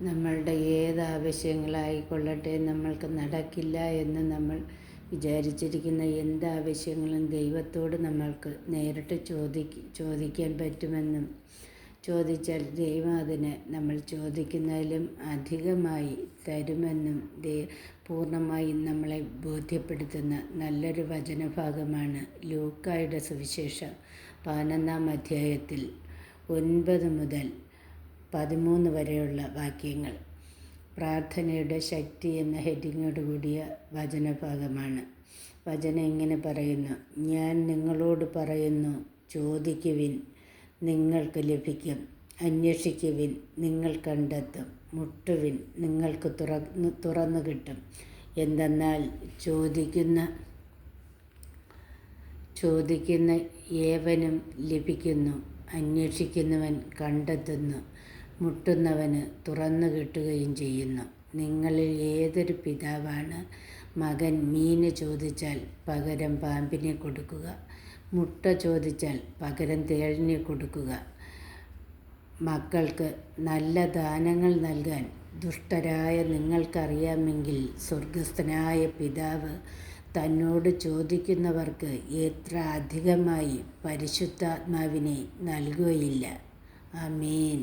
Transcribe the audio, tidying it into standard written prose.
നമ്മളുടെ ഏത് ആവശ്യങ്ങളായിക്കൊള്ളട്ടെ, നമ്മൾക്ക് നടക്കില്ല എന്ന് നമ്മൾ വിചാരിച്ചിരിക്കുന്ന എന്താവശ്യങ്ങളും ദൈവത്തോട് നമ്മൾക്ക് നേരിട്ട് ചോദിക്കാൻ പറ്റുമെന്നും, ചോദിച്ചാൽ ദൈവം അതിന് നമ്മൾ ചോദിക്കുന്നതിലും അധികമായി തരുമെന്നും പൂർണ്ണമായും നമ്മളെ ബോധ്യപ്പെടുത്തുന്ന നല്ലൊരു വചനഭാഗമാണ് ലൂക്കായുടെ സുവിശേഷം 11-ാം അധ്യായത്തിൽ 9 മുതൽ 13 വരെയുള്ള വാക്യങ്ങൾ. പ്രാർത്ഥനയുടെ ശക്തി എന്ന ഹെഡിങ്ങോട് കൂടിയ വചനഭാഗമാണ്. വചനം ഇങ്ങനെ പറയുന്നു: ഞാൻ നിങ്ങളോട് പറയുന്നു, ചോദിക്കുവിൻ, നിങ്ങൾക്ക് ലഭിക്കും; അന്വേഷിക്കുവിൻ, നിങ്ങൾ കണ്ടെത്തും; മുട്ടുവിൻ, നിങ്ങൾക്ക് തുറന്നു കിട്ടും. എന്തെന്നാൽ ചോദിക്കുന്ന ഏവനും ലഭിക്കുന്നു, അന്വേഷിക്കുന്നവൻ കണ്ടെത്തുന്നു, മുട്ടുന്നവന് തുറന്നു കിട്ടുകയും ചെയ്യുന്നു. നിങ്ങളിൽ ഏതൊരു പിതാവാണ് മകൻ മീന് ചോദിച്ചാൽ പകരം പാമ്പിനെ കൊടുക്കുക? മുട്ട ചോദിച്ചാൽ പകരം തേളിനെ കൊടുക്കുക? മക്കൾക്ക് നല്ല ദാനങ്ങൾ നൽകാൻ ദുഷ്ടരായ നിങ്ങൾക്കറിയാമെങ്കിൽ സ്വർഗസ്ഥനായ പിതാവ് തന്നോട് ചോദിക്കുന്നവർക്ക് എത്ര അധികമായി പരിശുദ്ധാത്മാവിനെ നൽകുകയില്ല. ആമേൻ.